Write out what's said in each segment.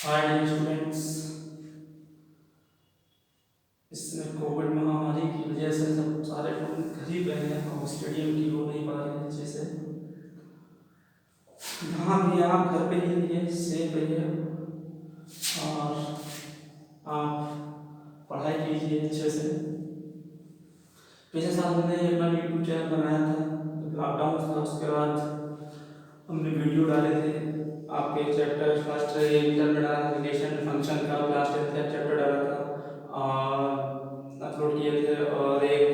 हाय dear students. इस covid महामारी की वजह से सब सारे लोग घर ही बैठे हैं और स्टेडियम की हो नहीं पा रही है अच्छे से। जहाँ भी आप घर पे ही रहिए, सेफ रहिए और आप पढ़ाई कीजिए अच्छे से। पिछले साल हमने अपना यूट्यूब चैनल बनाया था, लॉकडाउन था, उसके बाद हमने वीडियो डाले थे। आपके चैप्टर फर्स्ट इंटर में डाला, रिलेशन फंक्शन का क्लास 10 का चैप्टर डाला था और अपलोड किए थे, और एक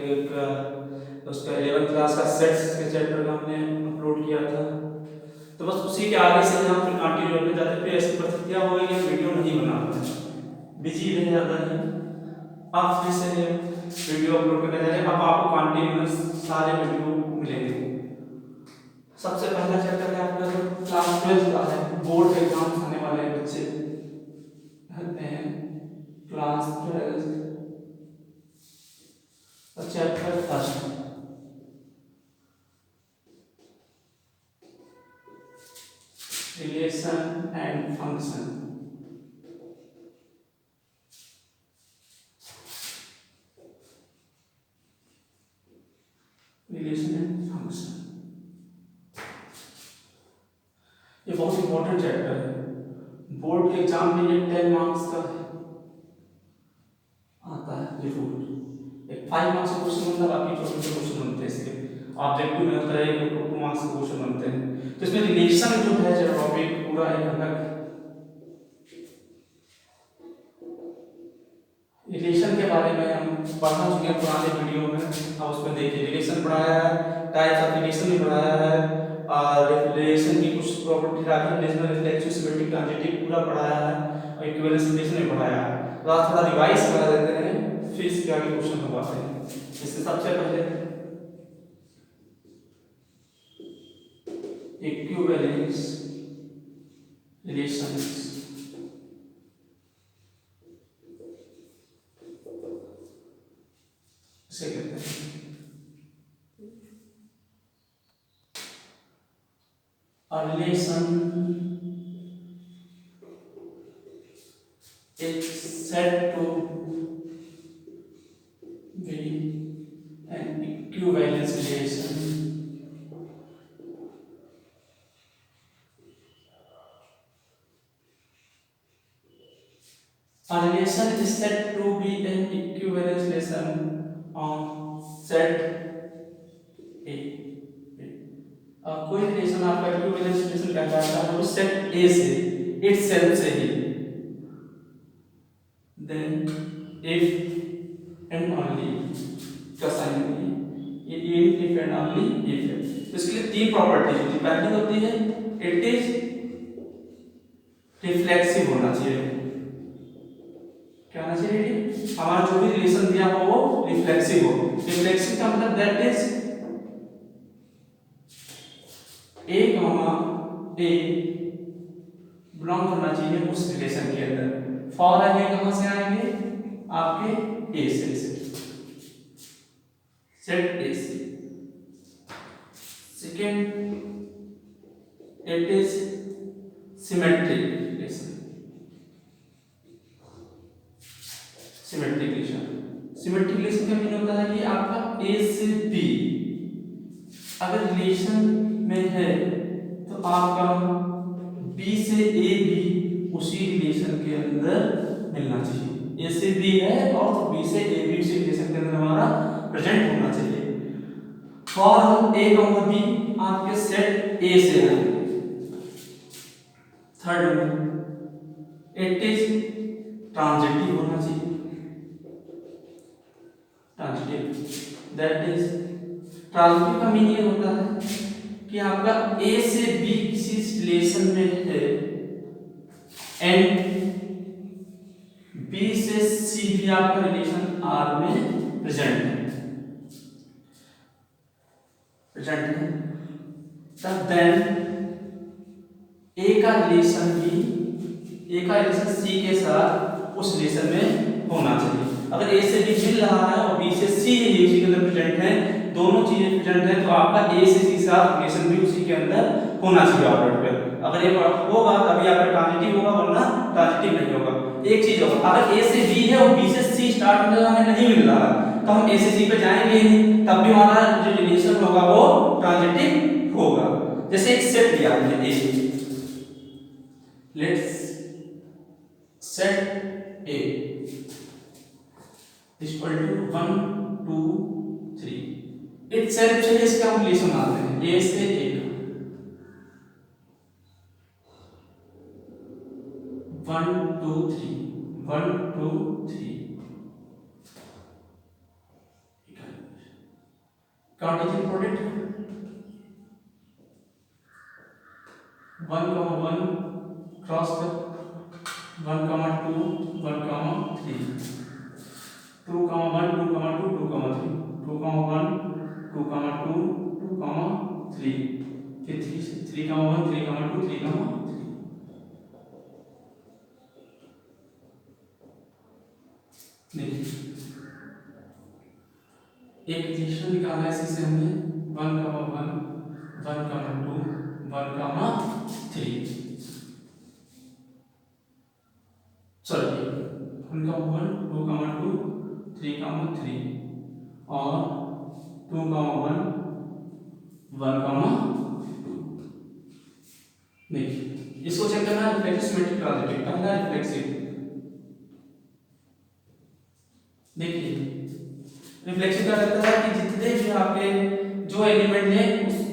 उसका 11th क्लास का सेट्स के चैप्टर का हमने अपलोड किया था। तो बस उसी के आगे से हम फिर कंटिन्यू करने जाते थे। ऐसी परिस्थितियाँ हो गई कि वीडियो नहीं बना पाते, बिजी रह जाता है। आप फिर से वीडियो अपलोड करने जा रहे हैं। अब आपको कंटिन्यूअस सारे वीडियो मिलेंगे। सबसे पहला चैप्टर है आपका क्लास 12 का है, बोर्ड एग्जाम्स आने वाले हैं बच्चे कहते हैं। Class 12 chapter first, relation and function. Relation and function ये बहुत इंपॉर्टेंट चैप्टर है। बोर्ड के एग्जाम में ये 10 मार्क्स का आता है रिपोर्ट। एक 5 मार्क्स का क्वेश्चन बनता है, बाकी छोटे छोटे क्वेश्चन बनते हैं। इसके ऑब्जेक्टिव में होता है 2 मार्क्स के क्वेश्चन बनते हैं। तो इसमें रिलेशन जो है जो टॉपिक पूरा एक अलग रिलेशन के बारे में हम पढ़ा चुके हैं पुराने वीडियो में। अब उसमें देखिए रिलेशन पढ़ाया है, टाइप्स ऑफ रिलेशन भी पढ़ाया है, और रिलेशन की कुछ प्रॉपर्टी रखी, रिलेशनल, रिफ्लेक्सिव, सिमेट्रिक, ट्रांजिटिव पूरा पढ़ाया है, और इक्विवेलेंस रिलेशन भी पढ़ाया है। तो आज थोड़ा रिवाइज करा देते हैं, फिर इसके आगे क्वेश्चन करवाते हैं। इससे सबसे पहले इक्विवेलेंस रिलेशंस से कहते हैं। A relation is said to be an equivalence relation A relation is said to be an equivalence relation on set A. कोई रिलेशन आपका इक्विवेलेंस रिलेशन कहलाता है वो सेट ए से इटसेल्फ से ही, देन इफ एंड ओनली का sign है, if and only if. तो इसके लिए 3 प्रॉपर्टीज होती है। पहली होती है इट इज रिफ्लेक्सिव होना चाहिए। क्या होना चाहिए? हमारा जो भी रिलेशन दिया हो वो रिफ्लेक्सिव हो। रिफ्लेक्सिव का मतलब that is a comma A belong करना चाहिए उस रिलेशन के अंदर। फॉर ए कहां से आएंगे? आपके ए से, सेट ए से। Second, it is symmetric relation. Symmetric relation, symmetric relation का मीनिंग होता है कि आपका ए से बी अगर रिलेशन में है तो आपका बी से ए भी उसी रिलेशन के अंदर मिलना चाहिए। ए से बी है और तो बी से ए भी उसी रिलेशन के अंदर हमारा प्रेजेंट होना चाहिए। फॉर ए और बी आपके सेट ए से है। थर्ड में इट इज ट्रांजिटिव होना चाहिए। ट्रांजिटिव, दैट इज ट्रांजिटिव का मीनिंग ये होता है कि आपका ए से बी किसी रिलेशन में है एंड बी से सी भी आपका रिलेशन आर में प्रेजेंट है, तब देन ए का रिलेशन सी के साथ उस रिलेशन में होना चाहिए। अगर ए से बी मिल रहा है और बी से सी उसी के अंदर प्रेजेंट है, दोनों चीजें प्रेजेंट है, तो आपका ए से सी के साथ रिलेशन भी उसी के अंदर होना चाहिए ऑर्डर पे। अगर ये होगा तभी आपका ट्रांजिटिव होगा, वरना ट्रांजिटिव नहीं होगा। एक चीज होगा, अगर ए से बी है और बी से सी स्टार्ट में हमें नहीं मिल रहा तो हम ए से सी पे जाएंगे नहीं, तब भी हमारा जो रिलेशन होगा वो ट्रांजिटिव होगा। जैसे एक सेट दिया हमने A, let's set A equal to 1 2 3, itself से इसका हम रिलेशन बनाते हैं ए से ए का 1 2 3 1 2 3 कार्टेशियन प्रोडक्ट 1 क्रॉस कर 1 2 1 3 2 1 2 2 3 2 1 2 2 3 फिर 3 1 3 2 3 3 देखिए एक रिलेशन निकाला है, इसी हमने 1 1 1 2 1 3 सॉरी 1 1 2 2 3 3 और 2 1 1 2। देखिए इसको चेक करना है रिफ्लेक्सिव सिमेट्रिक ट्रांजिटिव, पहला रिफ्लेक्सिव। देखिए रिफ्लेक्शन का रहता है कि जितने भी आपके जो एलिमेंट है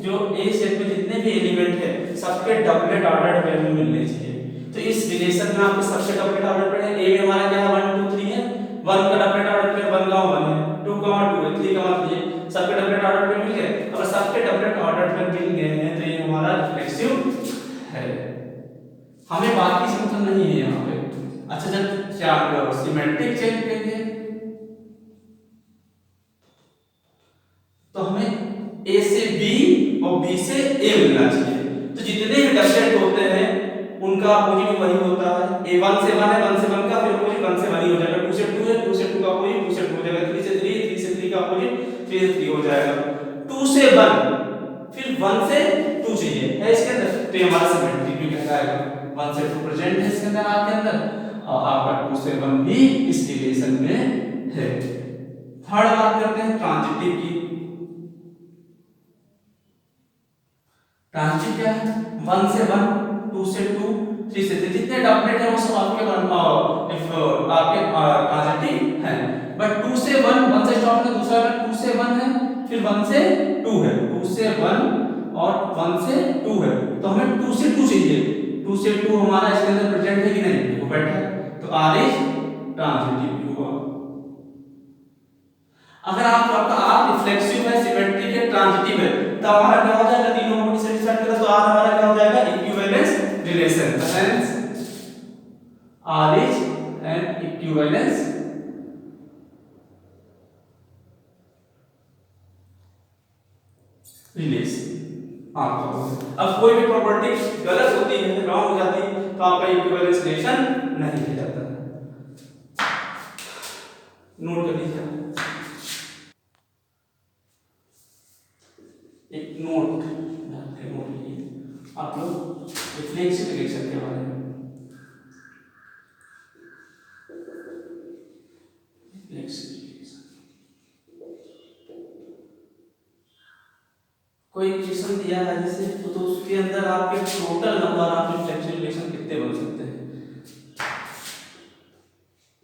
जो ए सेट में जितने भी एलिमेंट है सबके डबलेट ऑर्डर्ड पेयर में मिलने चाहिए। तो इस रिलेशन में आपके सबसे डबलेट ऑर्डर पेयर है, ए में हमारा क्या है 1 2 3 है, 1 का डबलेट ऑर्डर पेयर 1 का 1 है, 2 का 2 है, 3 का 3 है, सबके डबलेट ऑर्डर पेयर मिल गए। अगर सबके डबलेट ऑर्डर पेयर मिल गए हैं तो ये हमारा रिफ्लेक्सिव है, हमें बाकी से मतलब नहीं है यहाँ पे। अच्छा जब क्या सिमेट्रिक चेक करेंगे तो हमें ए से बी और बी से ए मिलना चाहिए। तो जितने भी डबलेट होते हैं उनका अपोजिट वही होता है, ए 1 से 1 है, 1 से 1 का फिर अपोजिट 1 से 1 ही हो जाएगा, 2 से 2 है, 2 से 2 का अपोजिट 2 से 2 हो जाएगा, 3 से 3 3 से 3 का अपोजिट 3 से 3 हो जाएगा, 2 से 1 फिर 1 से 2 चाहिए है इसके अंदर, तो ये हमारा सिमेट्रिक भी कहलाएगा। 1 से 2 प्रेजेंट है इसके अंदर आपके अंदर और आपका 2 से 1 भी इस रिलेशन में है। थर्ड बात करते हैं ट्रांजिटिव की। ट्रांजिटिव क्या है 1 से 1 2 से 2 3 से 3 जितने डबलेट है वो सब आपके ट्रांजिटिव हैं। बट 2 से 1 से स्टार्ट है, दूसरा 2 से 1 है, फिर 1 से 2 है, 2 से 1 और 1 से 2 है, तो हमें 2 से 2 चाहिए। 2 से 2 हमारा इसके अंदर प्रेजेंट है कि नहीं, देखो बैठा है, तो आर इज ट्रांजिटिव हुआ। अगर आपका आर रिफ्लेक्सिव है, सिमेट्रिक है, ट्रांजिटिव है, तो हमारा क्या हो जाएगा, तीनों को सेटिस्फाई करेगा, तो आर हमारा क्या हो जाएगा equivalence relation. Hence R is an equivalence relation. अब कोई भी प्रॉपर्टी गलत होती है, रॉन्ग हो जाती है, तो आपका इक्विवेलेंस रिलेशन नहीं किया जाता है। नोट कर लीजिए एक नोट लीजिए आप लोग रिफ्लेक्सिव रिलेशन के बारे में। कोई इक्वेशन दिया है जैसे, तो उसके अंदर आपके total number of reflexive relation कितने बन सकते हैं,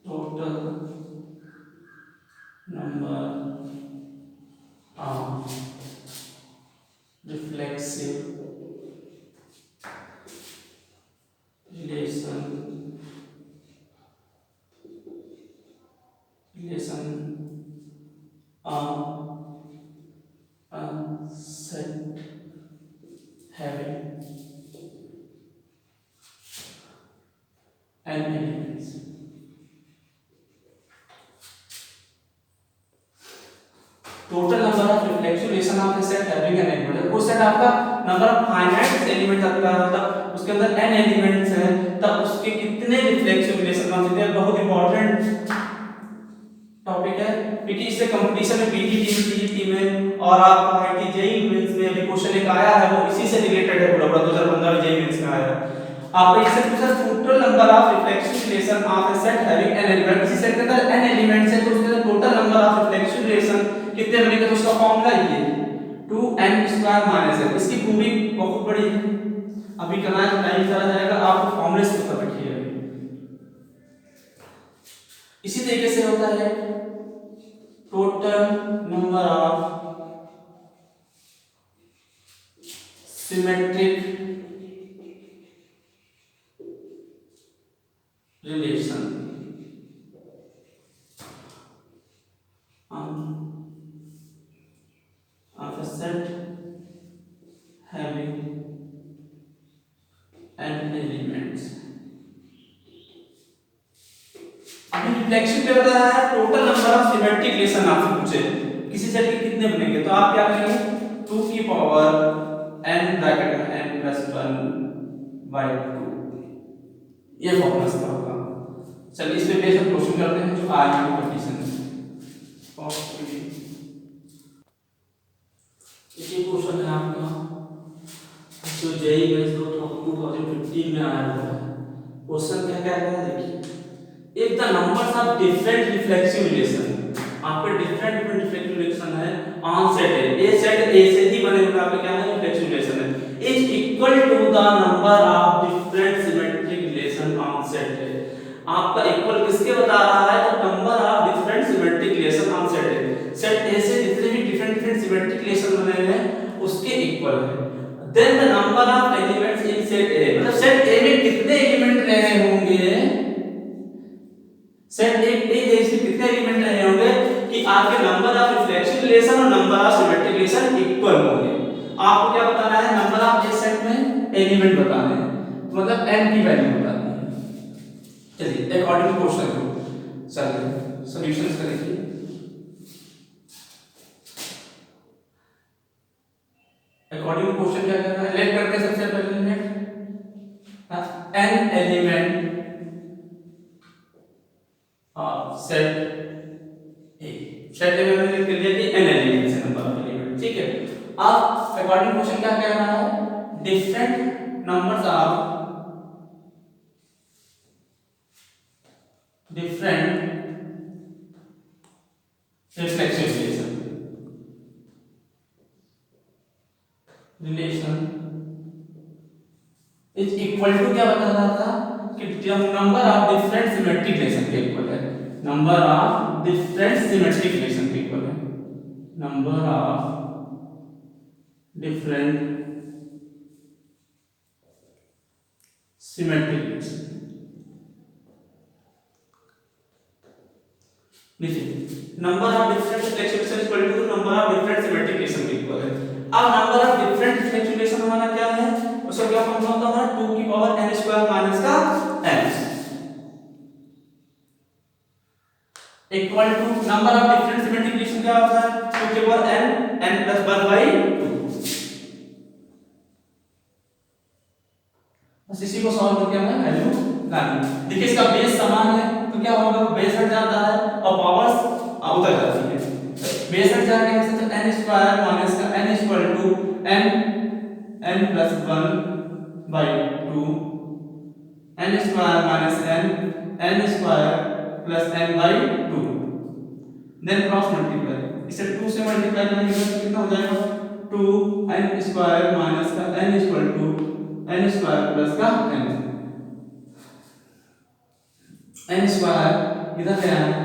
total number of reflexive relation set having n elements। Total number of reflexive relation of the set having an element, कोई सेट आपका नंबर ऑफ फाइनाइट एलिमेंट रखता है, मतलब उसके अंदर n एलिमेंट्स हैं, तब उसके कितने रिफ्लेक्सिव रिलेशन बन सकते हैं। बहुत इंपॉर्टेंट टॉपिक है, क्योंकि इससे कंपटीशन में पीटी टीम, सीजी टीम में और आपका आईटी जेईई मेंस में अभी क्वेश्चन एक आया है, वो इसी से रिलेटेड है, पूरा 2015 में जेईई मेंस में आया है। आप एक सेट पूछा total number of reflection relation of A set having an element, किसी सेट के अंदर n एलिमेंट्स है तो उसके total number of reflection relation कितने बनेंगे, तो उसका फॉर्मूला ये 2n² - n। इसकी प्रूविंग बहुत बड़ी है, अभी करना है तो टाइम चला जाएगा, आपको फॉर्मूले से पता रखिए। इसी तरीके से होता है total number of symmetric relation of a set having n elements। अभी रिफ्लेक्शन पे बता रहा है total number of symmetric relation आपसे पूछे किसी सेट के कितने बनेंगे, तो आप क्या करेंगे 2 की पावर n ब्रैकेट में n + 1/2, ये फॉर्मूला से होगा। चलिए इस पे बेस हम क्वेश्चन करते हैं जो आज की कंडीशन है। ये क्वेश्चन है आपका जो जेईई मेंस 2015 में आया हुआ है। क्वेश्चन क्या कह रहा है देखिए, if the numbers of different reflexive relation, आपके डिफरेंट रिफ्लेक्सिव रिलेशन है ऑन सेट है, ए सेट ए से ही बने हुए आपके क्या है रिफ्लेक्सिव रिलेशन है, is equal to the number of different symmetric relation on set है। आपका इक्वल किसके बता रहा है, तो number of different symmetric relation on set है, सेट ए से जितने भी डिफरेंट सिमेट्रिक रिलेशन बने हुए हैं उसके इक्वल है। Then the number of elements in set A, मतलब सेट ए में कितने एलिमेंट रहे होंगे, सेट ए जैसे कितने एलिमेंट रहे होंगे कि आपके नंबर ऑफ रिफ्लेक्शन रिलेशन और number of symmetric relation equal होंगे। आपको क्या बताना है, नंबर ऑफ ए सेट में एलिमेंट बताने हैं, तो मतलब n की वैल्यू बतानी है। चलिए अकॉर्डिंग टू क्वेश्चन को चलिए सॉल्यूशंस करेंगे। अकॉर्डिंग टू क्वेश्चन क्या करना है, लेट करते हैं सबसे पहले एलिमेंट n एलिमेंट सेट ए, सेट ए में मैंने लिख दिया कि n एलिमेंट्स है, नंबर ऑफ एलिमेंट, ठीक है। अब अकॉर्डिंग टू क्वेश्चन क्या कह रहा है, different numbers of different reflection relation is equal to, क्या बता रहा था कि जब number of different symmetric relation के इक्वल है, number of different symmetric relation के इक्वल है, number of different symmetric relation. Number of different reflection relation equal to number of different symmetric relation के इक्वल है। अब number of different reflection relation हमारा क्या है, उसका क्या फॉर्मूला होता है हमारा 2 की पावर n² - का n equal to number of different symmetric relation क्या होता है 2 की पावर n + 1/2। बस इसी को सॉल्व करके हमें वैल्यू लानी। देखिए इसका बेस समान है तो क्या होगा, बेस हट जाता है और पावर्स उतर जाती है। बेस हट जाने से तो n² - का n equal to n n + 1/2 n² - n n² + n/2, then cross multiply, इसे 2 से मल्टीप्लाई करेंगे तो कितना हो जाएगा 2n² - का n इक्वल टू n² + का n, n² इधर ले आना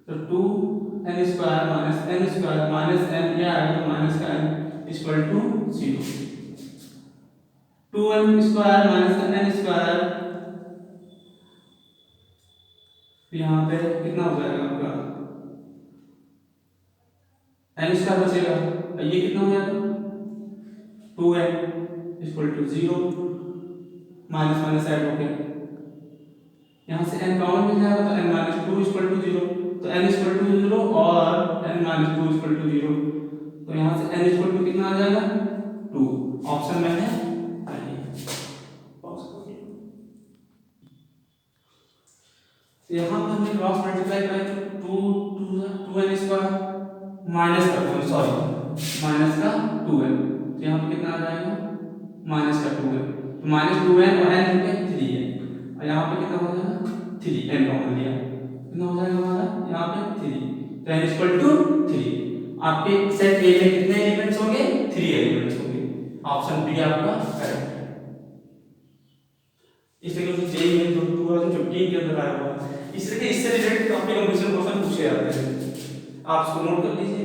तो 2n² - n² - n, ये आएगा तो माइनस का n equal to 0, 2n² - n², यहाँ पे कितना हो जाएगा आपका n² बचेगा, ये कितना हो जाएगा 2n equal to 0, minus minus add हो गया, यहाँ से n कॉमन मिल जाएगा तो n - 2 इक्वल टू 0, तो n इक्वल टू 0 और n - 2 इक्वल टू 0, तो यहाँ से n इक्वल टू कितना आ जाएगा 2, ऑप्शन में है यहाँ पर हमने क्रॉस मल्टीप्लाई करा तो 2n² माइनस का 2, सॉरी माइनस का 2n, यहाँ पर कितना आ जाएगा माइनस का 2n, तो -2n और n पे 3 है, और यहाँ पे कितना हो जाएगा 3, n कॉमन लिया, कितना हो जाएगा हमारा यहाँ पे 3, तो n इक्वल टू 3। आपके सेट ए में कितने एलिमेंट्स होंगे, 3 एलिमेंट्स होंगे। ऑप्शन बी आपका करेक्ट है। इस तरीके से जेईई में 2015 के अंदर आया हुआ है। इस तरह के इससे रिलेटेड काफी कंपटीशन क्वेश्चन पूछे जाते हैं, आप इसको नोट कर लीजिए।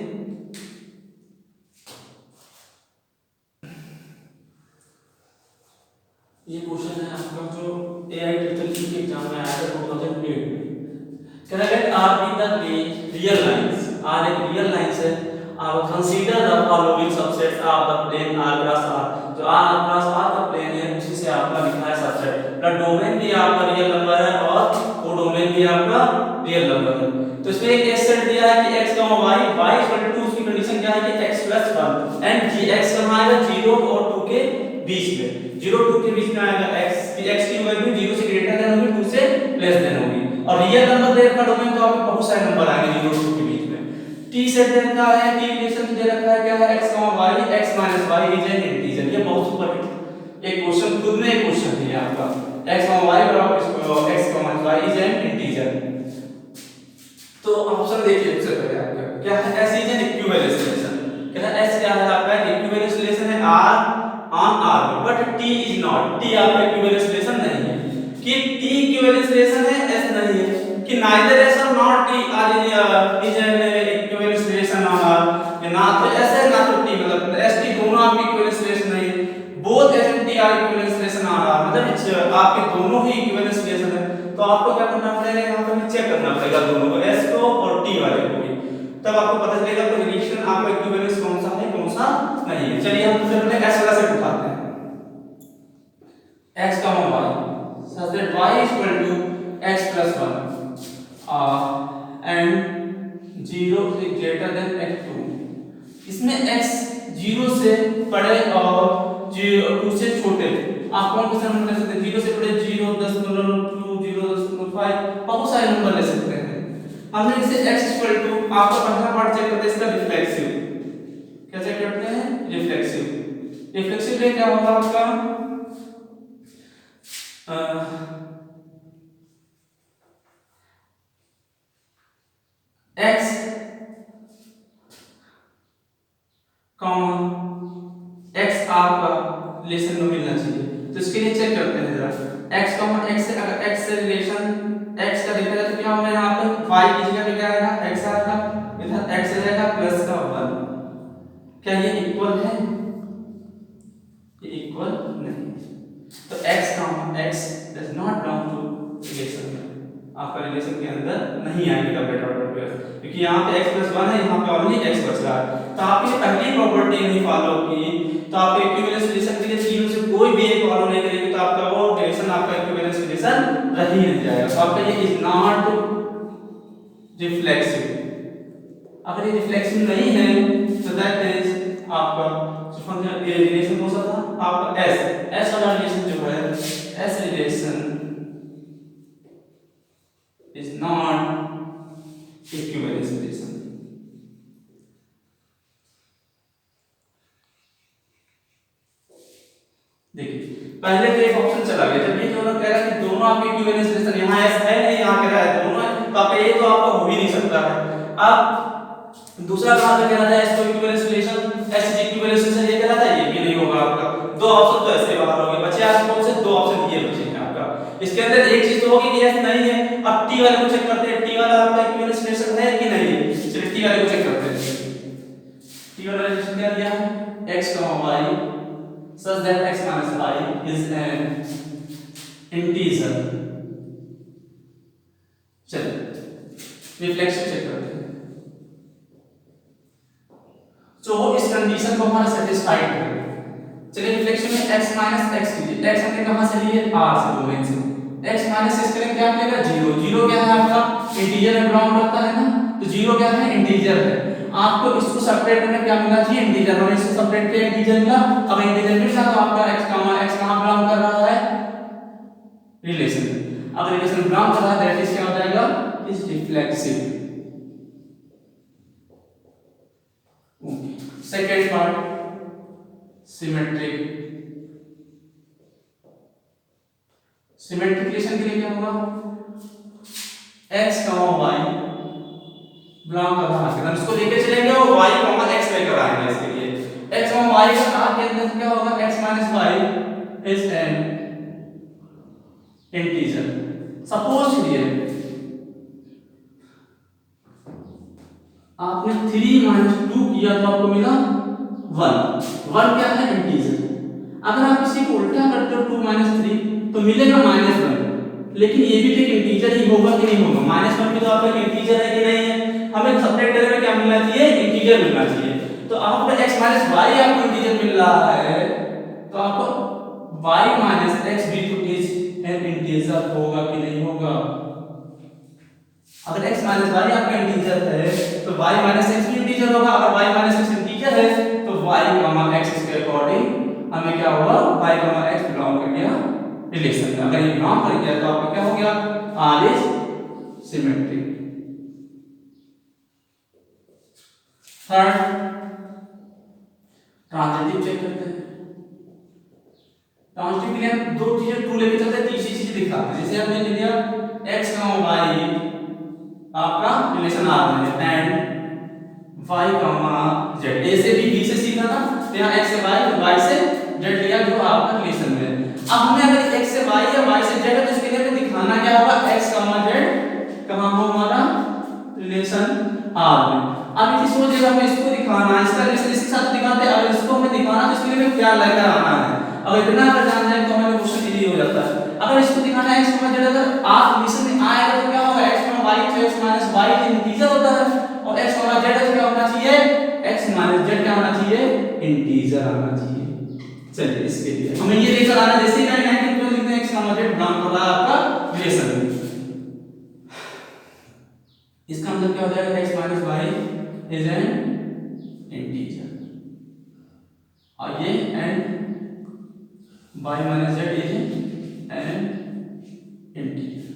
ये क्वेश्चन है आपका जो एआई ट्रिपल ई के एग्जाम में आया था 2008 में। कह रहा है R be the real lines, R एक रियल लाइंस है, आप consider the following subsets of the plane R cross R, जो आर क्रॉस आर का प्लेन है उसी से आपका लिखा है सबसेट, द डोमेन भी आपका रियल नंबर है और वो डोमेन भी आपका रियल नंबर है। तो इसमें एक एस सेट दिया है कि x y y equal to, उसकी कंडीशन क्या है कि x + 1 एंड g x कहां आएगा 0 और 2 के बीच में, 0 2 के बीच में आएगा x की वैल्यू 0 से ग्रेटर देन होगी, 2 से लेस देन होगी, और रियल नंबर दे रखा डोमेन तो आपको बहुत सारे नंबर आएंगे 0 2 के बीच में। t सेट दे रखा है, t रिलेशन दे रखा है क्या है x y x - y is an integer, ये बहुत सुपर एक क्वेश्चन खुद में एक क्वेश्चन है आपका, x y बराबर x y is an integer. तो ऑप्शन देखिए सबसे पहले आपका क्या है, s is an equivalence relation, क्या है s क्या है आपका इक्विवेलेंस रिलेशन है r on r, but t is not, t आपका इक्विवेलेंस रिलेशन नहीं है, कि t इक्विवेलेंस रिलेशन है s नहीं है, कि नाइदर s और not t are is an equivalence relation on r, ना तो s है ना तो t, मतलब s t दोनों आपके इक्विवेलेंस रिलेशन नहीं है, both s and t are equivalence relation on r, मतलब आपके दोनों ही इक्विवेलेंस रिलेशन है। तो आपको क्या करना पड़ेगा, यहाँ पे चेक करना पड़ेगा दोनों को, s को और t वाले को भी, तब आपको पता चलेगा कि रिलेशन आपका इक्विवेलेंस कौन सा है कौन सा नहीं है। चलिए हम सबसे पहले s वाला सेट उठाते हैं, x y such that y equal to x + 1 and 0 is greater than x2, इसमें x 0 से बड़े और 2 से छोटे आप कौन सा नंबर ले सकते हैं, 0 से बड़े 0 0.2 0.5 बहुत सारे नंबर ले सकते हैं। हमने इसे x इक्वल टू, आपको पहला पार्ट चेक करते हैं इसका रिफ्लेक्सिव, क्या चेक करते हैं रिफ्लेक्सिव, रिफ्लेक्सिव रे क्या होगा आपका x x आपका रिलेशन में मिलना चाहिए, तो इसके लिए चेक करते हैं जरा x x से, अगर x से रिलेशन x का देखा जाए तो क्या होगा, यहाँ पे y की जगह पे क्या आएगा x आएगा, इधर x आ जाएगा प्लस का 1, क्या ये इक्वल है, ये इक्वल नहीं, तो x does not belong to relation में, आपका रिलेशन के अंदर नहीं आएगा बेटा ऑर्डर पे, क्योंकि यहाँ पे x + 1 है, यहाँ पे ऑलरेडी x बच रहा है, तो आपने पहली प्रॉपर्टी नहीं फॉलो की तो आपके इक्विवेलेंस रिलेशन के लिए 0 से कोई भी एक फॉलो नहीं करेगी, तो आपका वो रिलेशन आपका इक्विवेलेंस रिलेशन रह ही नहीं जाएगा, तो आपका ये इज नॉट रिफ्लेक्सिव। अगर ये रिफ्लेक्सिव नहीं है तो दैट इज आपका जो फंक्शन रिलेशन कौन सा था आपका s वाला रिलेशन जो है s relation is not equivalence relation। देखिए पहले तो एक ऑप्शन चला गया, जब ये दोनों कह रहा है कि दोनों आपके इक्विवेलेंस रिलेशन, यहाँ s है नहीं यहाँ कह रहा है दोनों है, तो आपका ये तो आपका हो ही नहीं सकता है। अब दूसरा कहां से कह रहा है s को equivalence relation, s is equivalence relation, ये कह रहा था, ये भी नहीं होगा आपका, दो ऑप्शन तो ऐसे बाहर हो गए, बचे आपके कौन से दो ऑप्शन ये बचे हैं आपका, इसके अंदर एक चीज तो होगी कि s नहीं है। अब t वाले को चेक करते हैं, t वाला आपका इक्विवेलेंस रिलेशन है कि नहीं है, चलिए t वाले को चेक करते हैं। t वाला रिलेशन क्या दिया है x, y such that x - y is an integer। चलिए रिफ्लेक्शन चेक करते हैं, जो इस कंडीशन को हमारा सेटिस्फाइड करेगा। चलिए रिफ्लेक्शन में x - x कीजिए, x हमने कहां से लिए r से, डोमेन से, x माइनस x करेंगे क्या मिलेगा 0, 0 क्या है आपका इंटीजर में बिलोंग करता है ना, तो 0 क्या है इंटीजर है, आपको इसको सेपरेट करने क्या मिलना चाहिए इंटीजर, हमने इसको सेपरेट किया इंटीजर मिला, अब इंटीजर मिला तो आपका x कहां बिलोंग कर रहा है रिलेशन, अगर रिलेशन बिलोंग कर रहा है दैट इज क्या हो जाएगा is reflexive. Second part symmetric symmetric relation के लिए क्या होगा, x, y बिलोंग कर रहा है, हम इसको लेके चलेंगे और y, x लेकर आएंगे। इसके लिए x, y का r के अंदर क्या होगा, x - y is an integer. Suppose करिए आपने 3 - 2 किया तो आपको मिला 1। 1 क्या है, इंटीजर। अगर आप इसी को उल्टा करते हो 2 - 3 तो मिलेगा -1। लेकिन ये भी तो एक इंटीजर ही होगा कि नहीं होगा, -1 भी तो आपका इंटीजर है कि नहीं है। हमें सबट्रैक्टर में क्या मिलना चाहिए, इंटीजर मिलना चाहिए। तो आपको x - y आपको इंटीजर मिल रहा है, तो आपको y - x भी तो एक इंटीजर होगा कि नहीं होगा। अगर x - y आपका इंटीजर है तो y - x भी इंटीजर होगा। अगर y - x इंटीजर है तो y, x के अकॉर्डिंग हमें क्या होगा, y, x बिलोंग कर गया रिलेशन में। अगर ये बिलोंग कर गया तो आपका क्या हो गया, R is symmetric. Third transitive check करते हैं। ट्रांजिटिव के लिए हम दो चीजें ट्रू लेके चलते हैं, तीसरी चीज दिखाते हैं। जैसे हमने ले लिया x, y आपका रिलेशन R में एंड y, z। a से b, b से c था ना, तो यहाँ x से y, y से z लिया जो आपका रिलेशन में। अब हमें अगर x से y या y से z है तो इसके लिए हमें दिखाना क्या होगा, x, z कहां हो हमारा रिलेशन R में। अब इसी सोच हमें इसको दिखाना है, इसका रिलेशन इसके साथ दिखाते हैं। अगर इसको हमें दिखाना तो इसके लिए हमें क्या लेकर आना है। अगर इतना अगर जान जाए तो हमें क्वेश्चन इजी हो जाता है। अगर इसको दिखाना है x, z अगर R रिलेशन में आएगा तो क्या होगा, x, y तो x - y इंटीजर होता है और x, z क्या होना चाहिए, x - z क्या होना चाहिए, इंटीजर आना चाहिए। चलिए इसके लिए हमें ये लेकर आना, जैसे ही लाइन तो लिखते हैं x, z बिलोंग कर रहा है आपका रिलेशन में। इसका मतलब क्या हो जाएगा, x - y is an integer और ये and y - z is an integer.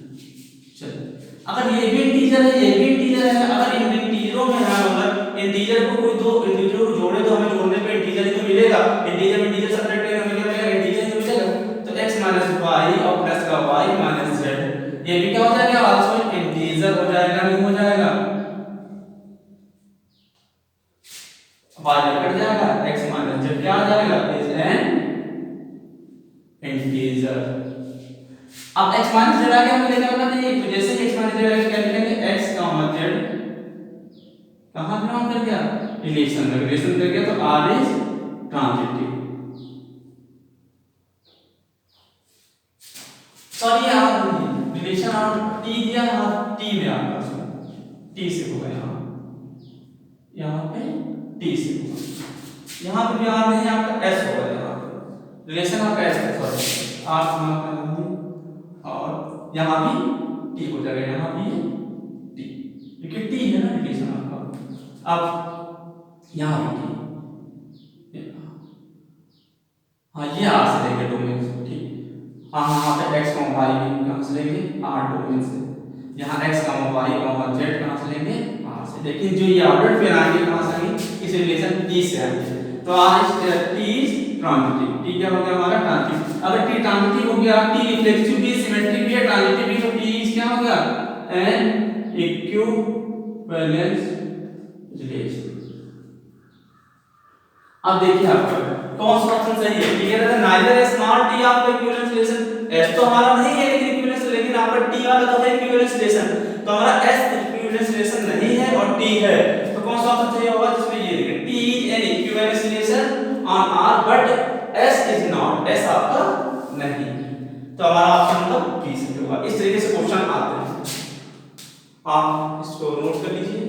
चलिए अगर ये भी इंटीजर है, ये भी इंटीजर है, अगर इन इंटीजरों में अगर इंटीजर को कोई दो इंटीजर को जोड़े तो हमें जोड़ने पे इंटीजर ही तो मिलेगा। इंटीजर इंटीजर सबट्रैक्ट करेंगे हमें क्या मिलेगा, इंटीजर ही तो मिलेगा। तो x - y और प्लस का y - z ये भी क्या हो जाएगा, आल्सो इंटीजर हो जाएगा, नहीं हो जाएगा, y कट जाएगा, x - z क्या आ जाएगा, इज एन इंटीजर। अब x - z आगे हमें लेकर आना चाहिए, तो जैसे ही x - z आगे क्या लिखेंगे, x, z कहां बिलोंग कर गया, रिलेशन में। रिलेशन कर गया तो R इज ट्रांजिटिव। सॉरी यार रिलेशन और t दिया और t में आपका t से होगा, यहाँ पे t से होगा, यहाँ पे भी R नहीं आपका s होगा। यहाँ पे रिलेशन आपका s है, सॉरी R आपका और यहाँ भी t हो जाएगा, यहाँ भी t क्योंकि t है ना रिलेशन आपका। अब यहाँ भी t, हाँ ये R से लेंगे डोमेन से, ठीक। हाँ यहाँ पे x, y भी कहाँ से लेंगे, R डोमेन से। यहाँ x, y, z कहाँ से लेंगे, R से। लेकिन जो ये ऑर्डर पे आएंगे कहाँ से आएंगे, इस रिलेशन t से आएंगे। तो t इज ट्रांजिटिव। t क्या हो गया हमारा, ट्रांजिटिव। अगर t ट्रांजिटिव हो गया, t रिफ्लेक्सिव भी, सिमेट्रिक भी है, ट्रांजिटिव भी, तो t इज क्या हो गया, एन इक्विवेलेंस रिलेशन। अब देखिए आपका कौन सा ऑप्शन सही है, क्लियर है, नाइदर एस नॉट टी आपका इक्विवेलेंस रिलेशन। एस तो हमारा नहीं है लेकिन इक्विवेलेंस, लेकिन आपका टी वाला तो है इक्विवेलेंस रिलेशन। तो हमारा एस इक्विवेलेंस रिलेशन नहीं है और टी है, तो कौन सा ऑप्शन सही होगा, जिसमें ये देखिए T is an equivalence relation on R but S is not, S आपका नहीं। तो हमारा ऑप्शन मतलब बी सही होगा। इस तरीके से क्वेश्चन आते हैं, आप इसको नोट कर लीजिए।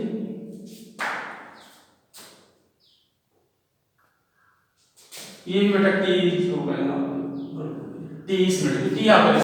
ये बेटा टी होगा ना, टी इसमें टी आप